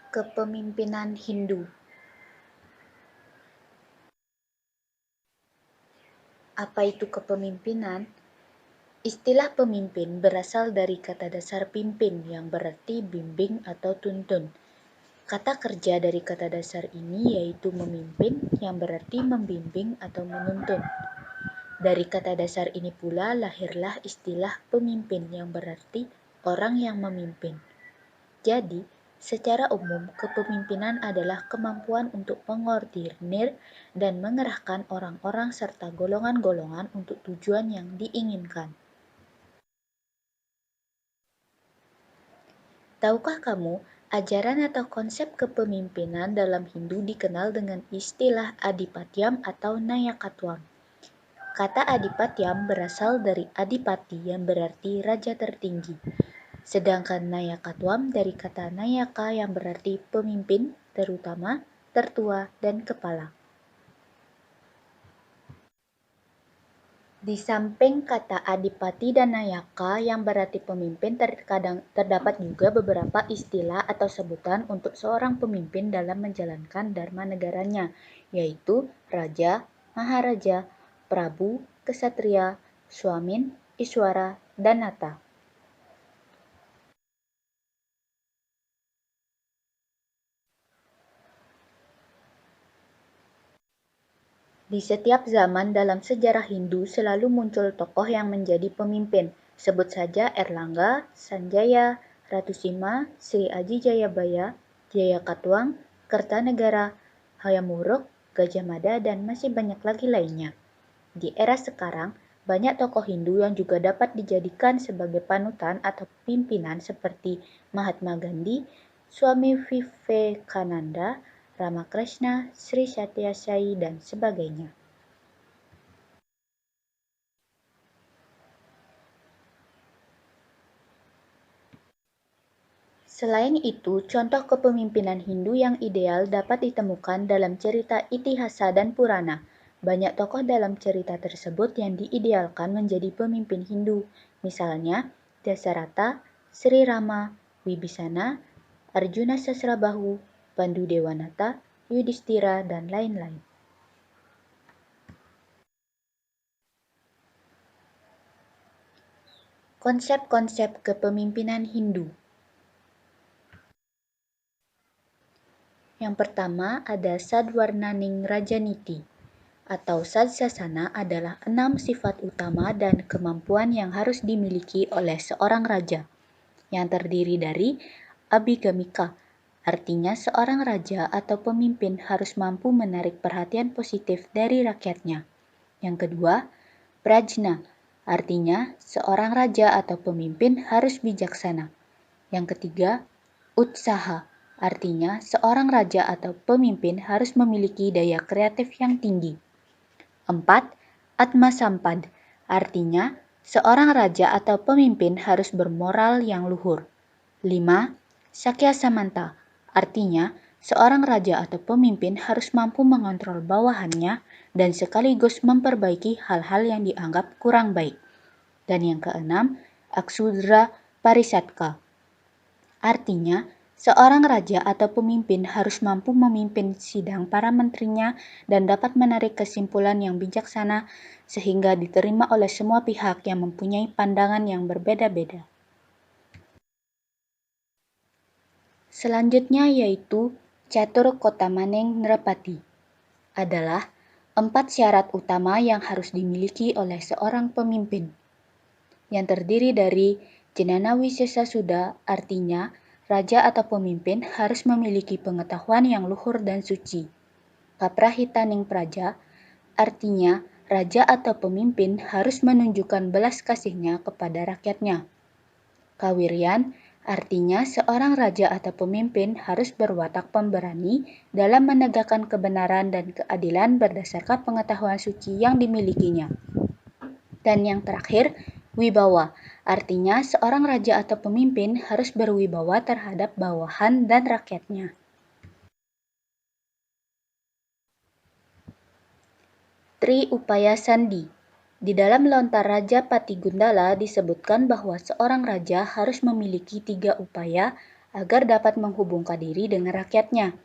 Kepemimpinan Hindu. Apa itu kepemimpinan? Istilah pemimpin berasal dari kata dasar pimpin yang berarti bimbing atau tuntun. Kata kerja dari kata dasar ini yaitu memimpin yang berarti membimbing atau menuntun. Dari kata dasar ini pula lahirlah istilah pemimpin yang berarti orang yang memimpin. Jadi, secara umum, kepemimpinan adalah kemampuan untuk mengordinir dan mengerahkan orang-orang serta golongan-golongan untuk tujuan yang diinginkan. Tahukah kamu, ajaran atau konsep kepemimpinan dalam Hindu dikenal dengan istilah Adipatyam atau Nayakatwam. Kata Adipatyam berasal dari Adipati yang berarti raja tertinggi. Sedangkan Nayakatwam dari kata Nayaka yang berarti pemimpin, terutama, tertua, dan kepala. Di samping kata Adipati dan Nayaka yang berarti pemimpin, terkadang terdapat juga beberapa istilah atau sebutan untuk seorang pemimpin dalam menjalankan dharma negaranya, yaitu Raja, Maharaja, Prabu, Kesatria, Swamin, Iswara, dan Nata. Di setiap zaman dalam sejarah Hindu selalu muncul tokoh yang menjadi pemimpin. Sebut saja Erlangga, Sanjaya, Ratu Sima, Sri Aji Jayabaya, Jayakatwang, Kertanegara, Hayam Wuruk, Gajah Mada, dan masih banyak lagi lainnya. Di era sekarang, banyak tokoh Hindu yang juga dapat dijadikan sebagai panutan atau pimpinan seperti Mahatma Gandhi, Swami Vivekananda, Ramakrishna, Sri Sathya Sai, dan sebagainya. Selain itu, contoh kepemimpinan Hindu yang ideal dapat ditemukan dalam cerita Itihasa dan Purana. Banyak tokoh dalam cerita tersebut yang diidealkan menjadi pemimpin Hindu, misalnya Dasarata, Sri Rama, Wibisana, Arjuna Sasrabahu, Pandu Dewanata, Yudhistira, dan lain-lain. Konsep-konsep kepemimpinan Hindu. Yang pertama ada Sadwarnaning Rajaniti atau Sadsasana adalah 6 sifat utama dan kemampuan yang harus dimiliki oleh seorang raja, yang terdiri dari Abhigamika, artinya seorang raja atau pemimpin harus mampu menarik perhatian positif dari rakyatnya. Yang kedua, Prajna, artinya seorang raja atau pemimpin harus bijaksana. Yang ketiga, Utsaha, artinya seorang raja atau pemimpin harus memiliki daya kreatif yang tinggi. 4. Atma Sampad, artinya seorang raja atau pemimpin harus bermoral yang luhur. 5. Sakya Samanta, artinya seorang raja atau pemimpin harus mampu mengontrol bawahannya dan sekaligus memperbaiki hal-hal yang dianggap kurang baik. Dan yang keenam, Aksudra Parisatka, artinya seorang raja atau pemimpin harus mampu memimpin sidang para menterinya dan dapat menarik kesimpulan yang bijaksana sehingga diterima oleh semua pihak yang mempunyai pandangan yang berbeda-beda. Selanjutnya yaitu Catur Kotamaneng Nrapati adalah 4 syarat utama yang harus dimiliki oleh seorang pemimpin, yang terdiri dari Jenana Wisesa Suda, artinya raja atau pemimpin harus memiliki pengetahuan yang luhur dan suci. Kaprahitaning Praja, artinya raja atau pemimpin harus menunjukkan belas kasihnya kepada rakyatnya. Kawiryan, artinya seorang raja atau pemimpin harus berwatak pemberani dalam menegakkan kebenaran dan keadilan berdasarkan pengetahuan suci yang dimilikinya. Dan yang terakhir, Wibawa, artinya seorang raja atau pemimpin harus berwibawa terhadap bawahan dan rakyatnya. Tri Upaya Sandi. Di dalam lontar Raja Patigundala disebutkan bahwa seorang raja harus memiliki 3 upaya agar dapat menghubungkan diri dengan rakyatnya,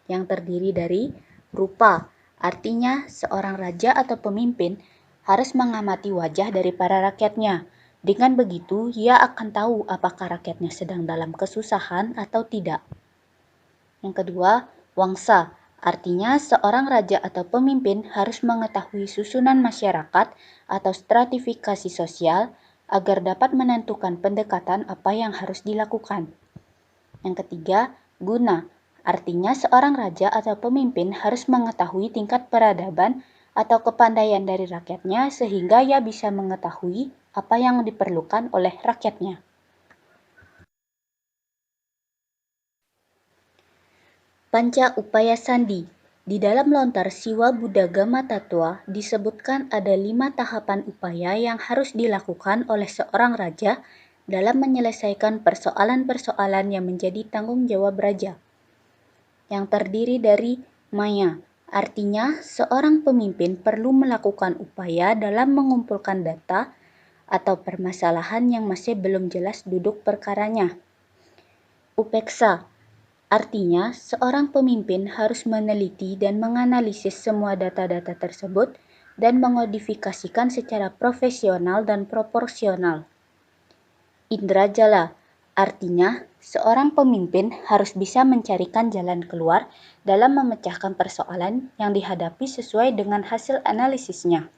yang terdiri dari rupa, artinya seorang raja atau pemimpin harus mengamati wajah dari para rakyatnya. Dengan begitu, ia akan tahu apakah rakyatnya sedang dalam kesusahan atau tidak. Yang kedua, wangsa, artinya seorang raja atau pemimpin harus mengetahui susunan masyarakat atau stratifikasi sosial agar dapat menentukan pendekatan apa yang harus dilakukan. Yang ketiga, guna, artinya seorang raja atau pemimpin harus mengetahui tingkat peradaban atau kepandaian dari rakyatnya sehingga ia bisa mengetahui apa yang diperlukan oleh rakyatnya. Panca Upaya Sandi. Di dalam lontar Siwa Buddha Gama Tattwa disebutkan ada 5 tahapan upaya yang harus dilakukan oleh seorang raja dalam menyelesaikan persoalan-persoalan yang menjadi tanggung jawab raja. Yang terdiri dari maya, artinya seorang pemimpin perlu melakukan upaya dalam mengumpulkan data atau permasalahan yang masih belum jelas duduk perkaranya. Upeksa, artinya, seorang pemimpin harus meneliti dan menganalisis semua data-data tersebut dan mengodifikasikan secara profesional dan proporsional. Indrajala, artinya, seorang pemimpin harus bisa mencarikan jalan keluar dalam memecahkan persoalan yang dihadapi sesuai dengan hasil analisisnya.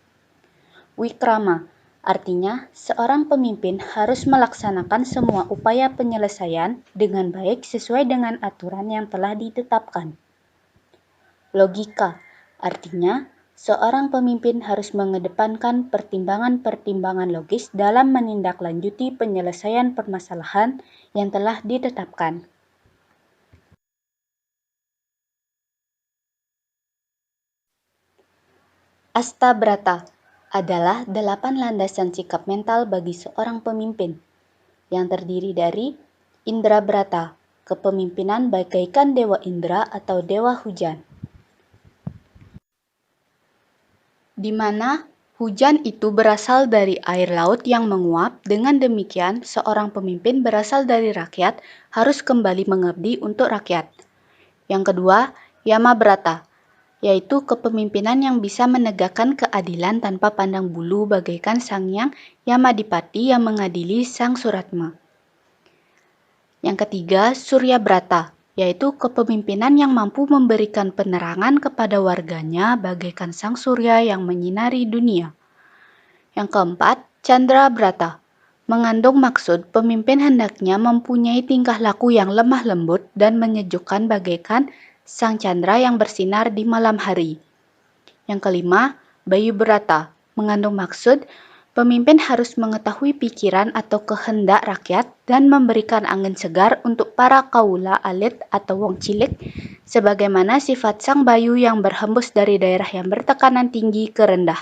Wikrama, artinya, seorang pemimpin harus melaksanakan semua upaya penyelesaian dengan baik sesuai dengan aturan yang telah ditetapkan. Logika, artinya, seorang pemimpin harus mengedepankan pertimbangan-pertimbangan logis dalam menindaklanjuti penyelesaian permasalahan yang telah ditetapkan. Astabrata adalah 8 landasan sikap mental bagi seorang pemimpin, yang terdiri dari Indra Brata, kepemimpinan bagaikan Dewa Indra atau Dewa Hujan, di mana hujan itu berasal dari air laut yang menguap. Dengan demikian, seorang pemimpin berasal dari rakyat harus kembali mengabdi untuk rakyat. Yang kedua, Yama Brata, yaitu kepemimpinan yang bisa menegakkan keadilan tanpa pandang bulu bagaikan Sang Hyang Yamadipati yang mengadili Sang Suratma. Yang ketiga, Surya Brata, yaitu kepemimpinan yang mampu memberikan penerangan kepada warganya bagaikan sang surya yang menyinari dunia. Yang keempat, Chandra Brata, mengandung maksud pemimpin hendaknya mempunyai tingkah laku yang lemah lembut dan menyejukkan bagaikan sang chandra yang bersinar di malam hari. Yang kelima, Bayu Brata, mengandung maksud pemimpin harus mengetahui pikiran atau kehendak rakyat dan memberikan angin segar untuk para kaula alit atau wong cilik, sebagaimana sifat sang bayu yang berhembus dari daerah yang bertekanan tinggi ke rendah.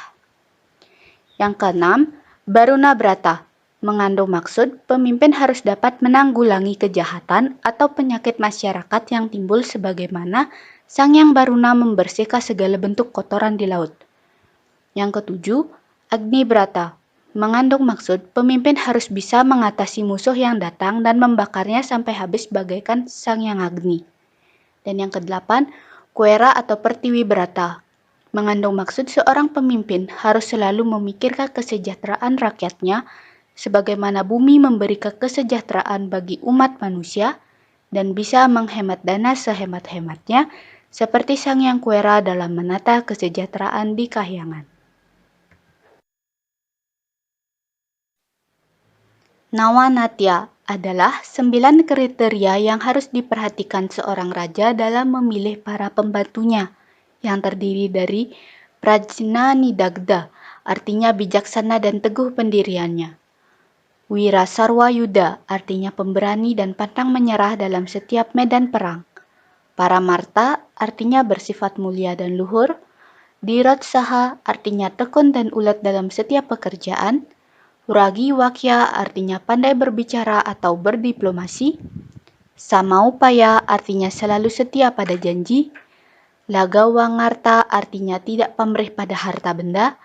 Yang keenam, Baruna Brata, mengandung maksud pemimpin harus dapat menanggulangi kejahatan atau penyakit masyarakat yang timbul sebagaimana Sang Hyang Baruna membersihkan segala bentuk kotoran di laut. Yang ketujuh, Agni Brata, mengandung maksud pemimpin harus bisa mengatasi musuh yang datang dan membakarnya sampai habis bagaikan Sang Hyang Agni. Dan yang kedelapan, Kuera atau Pertiwi Brata, mengandung maksud seorang pemimpin harus selalu memikirkan kesejahteraan rakyatnya sebagaimana bumi memberi kesejahteraan bagi umat manusia dan bisa menghemat dana sehemat-hematnya seperti Sang Hyang Kuera dalam menata kesejahteraan di Kahyangan. Nawanatya adalah 9 kriteria yang harus diperhatikan seorang raja dalam memilih para pembantunya, yang terdiri dari Prajna Nidagda, artinya bijaksana dan teguh pendiriannya. Wirasarwa Yuda, artinya pemberani dan pantang menyerah dalam setiap medan perang. Paramarta, artinya bersifat mulia dan luhur. Diratsaha, artinya tekun dan ulet dalam setiap pekerjaan. Uragi Wakya, artinya pandai berbicara atau berdiplomasi. Samaupaya, artinya selalu setia pada janji. Lagawangarta, artinya tidak pamrih pada harta benda.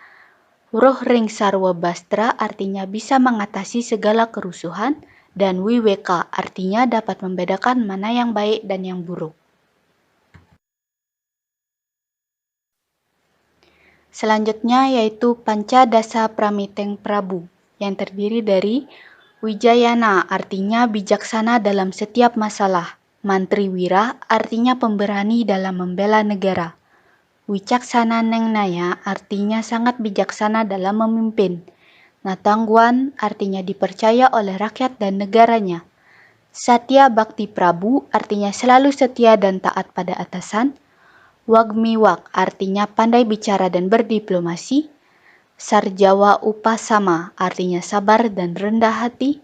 Roh Ring Sarwa Bastra, artinya bisa mengatasi segala kerusuhan. Dan Wiweka artinya dapat membedakan mana yang baik dan yang buruk. Selanjutnya yaitu Pancadasa Pramiteng Prabu yang terdiri dari Wijayana artinya bijaksana dalam setiap masalah. Mantriwira artinya pemberani dalam membela negara. Wicaksana Nengnaya artinya sangat bijaksana dalam memimpin. Natangguan artinya dipercaya oleh rakyat dan negaranya. Satya Bhakti Prabu artinya selalu setia dan taat pada atasan. Wagmiwak artinya pandai bicara dan berdiplomasi. Sarjawa Upasama artinya sabar dan rendah hati.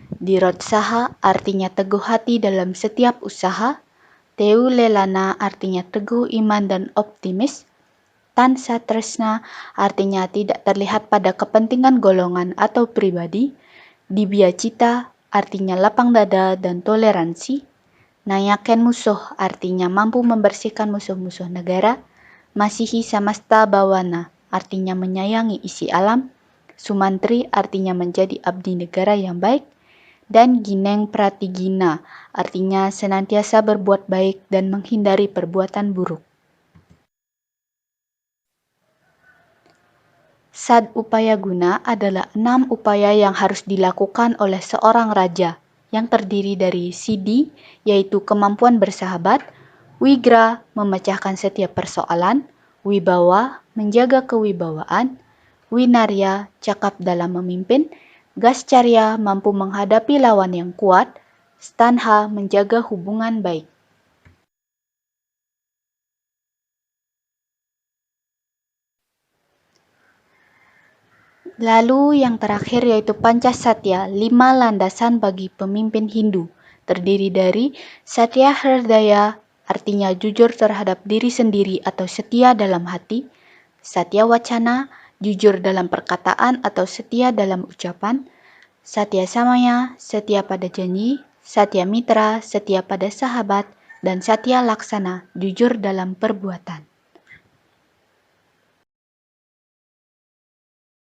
Dirotsaha artinya teguh hati dalam setiap usaha. Teulelana artinya teguh iman dan optimis. Tansatresna artinya tidak terlihat pada kepentingan golongan atau pribadi. Dibyacita artinya lapang dada dan toleransi. Nayaken musuh artinya mampu membersihkan musuh-musuh negara. Masihi samasta bawana artinya menyayangi isi alam. Sumantri artinya menjadi abdi negara yang baik. Dan Gineng Pratigina artinya senantiasa berbuat baik dan menghindari perbuatan buruk. Sad upaya guna adalah 6 upaya yang harus dilakukan oleh seorang raja, yang terdiri dari Siddhi, yaitu kemampuan bersahabat, Wigra, memecahkan setiap persoalan, Wibawa, menjaga kewibawaan, Winarya, cakap dalam memimpin, Gascarya, mampu menghadapi lawan yang kuat, Stanha, menjaga hubungan baik. Lalu yang terakhir yaitu Pancasatya, 5 landasan bagi pemimpin Hindu. Terdiri dari Satya Hridaya, artinya jujur terhadap diri sendiri atau setia dalam hati. Satya Wacana, jujur dalam perkataan atau setia dalam ucapan. Satya Samaya, setia pada janji. Satya Mitra, setia pada sahabat. Dan Satya Laksana, jujur dalam perbuatan.